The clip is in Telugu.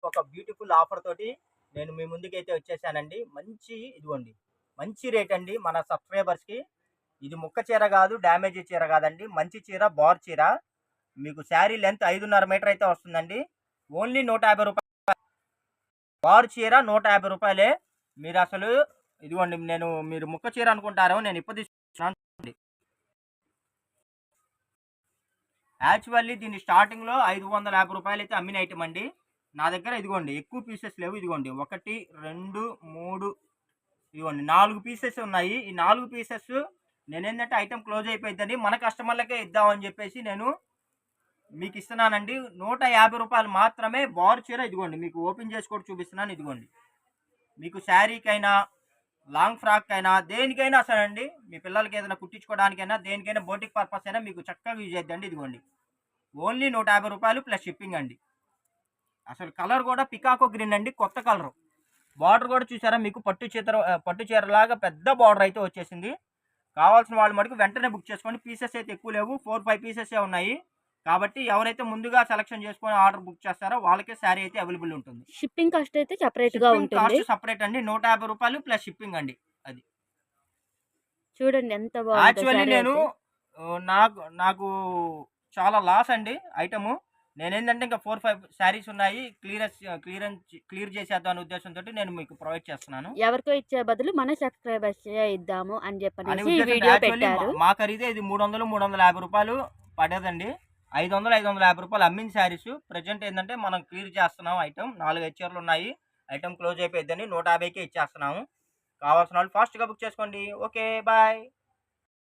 ఒక బ్యూటిఫుల్ ఆఫర్ తోటి నేను మీ ముందుకైతే వచ్చేసానండి. ఇదిగోండి మంచి రేట్ అండి మన సబ్స్క్రైబర్స్కి. ఇది ముక్క చీర కాదు, డ్యామేజ్ చీర కాదండి, మంచి చీర, బార్ చీర. మీకు శారీ లెంత్ 5.5 మీటర్ అయితే వస్తుందండి. ఓన్లీ 150 రూపాయలు బార్ చీర, 150 రూపాయలే. మీరు అసలు ఇదిగోండి, మీరు ముక్క చీర అనుకుంటారు, నేను ఇప్పుడు తీసుకున్నాను. యాక్చువల్లీ దీని స్టార్టింగ్లో 550 రూపాయలు అయితే అమ్మిన ఐటమ్ అండి. నా దగ్గర ఇదిగోండి ఎక్కువ పీసెస్ లేవు. ఇదిగోండి 1, 2, 3, ఇదిగోండి 4 పీసెస్ ఉన్నాయి. ఈ 4 పీసెస్ నేనేంటంటే ఐటమ్ క్లోజ్ అయిపోయిందండి, మన కస్టమర్లకే ఇద్దామని చెప్పేసి నేను మీకు ఇస్తున్నానండి. 150 రూపాయలు మాత్రమే బార్ చీర. ఇదిగోండి మీకు ఓపెన్ చేసి కూడా చూపిస్తున్నాను. ఇదిగోండి మీకు శారీకైనా, లాంగ్ ఫ్రాక్ అయినా, దేనికైనా సరే అండి, మీ పిల్లలకి ఏదైనా కుట్టించుకోవడానికైనా, దేనికైనా బోటిక్ పర్పస్ అయినా మీకు చక్కగా యూజ్ అవుతుందండి. ఇదిగోండి ఓన్లీ 150 రూపాయలు ప్లస్ షిప్పింగ్ అండి. అసలు కలర్ కూడా పికాకో గ్రీన్ అండి, కొత్త కలరు. బార్డర్ కూడా చూసారా, మీకు పట్టు చీరలాగా పెద్ద బార్డర్ అయితే వచ్చేసింది. కావాల్సిన వాళ్ళు మటుకు వెంటనే బుక్ చేసుకోండి. పీసెస్ అయితే ఎక్కువ లేవు, 4-5 పీసెస్ ఉన్నాయి. కాబట్టి ఎవరైతే ముందుగా సెలెక్షన్ చేసుకొని ఆర్డర్ బుక్ చేస్తారో వాళ్ళకే శారీ అయితే అవైలబుల్ ఉంటుంది. షిప్పింగ్ కాస్ట్ అయితే సెపరేట్ గా ఉంటుంది. కాస్ట్ సెపరేట్ అండి, 150 రూపాయలు ప్లస్ షిప్పింగ్ అండి. అది చూడండి ఎంత బాగుంది. యాక్చువల్లీ నాకు చాలా లాస్ అండి ఐటము. నేనేంటంటే ఇంకా 4-5 శారీస్ ఉన్నాయి, క్లియర్ చేసేద్దాం అనే ఉద్దేశంతో నేను మీకు ప్రొవైడ్ చేస్తున్నాను. ఎవరికో ఇచ్చే బదులు మన సబ్స్క్రైబర్స్ ఇద్దాము అని చెప్పనేసి వీడియో పెట్టారు. మా ఖరీదే ఇది 300-350 రూపాయలు పడేదండి. 500-550 రూపాయలు అమ్మిన శారీస్. ప్రజెంట్ ఏంటంటే మనం క్లియర్ చేస్తున్నాం ఐటమ్. 4-5 చీరలు ఉన్నాయి, ఐటమ్ క్లోజ్ అయిపోయిందని 150కే ఇచ్చేస్తున్నాము. కావాల్సిన వాళ్ళు ఫాస్ట్గా బుక్ చేసుకోండి. Okay, bye.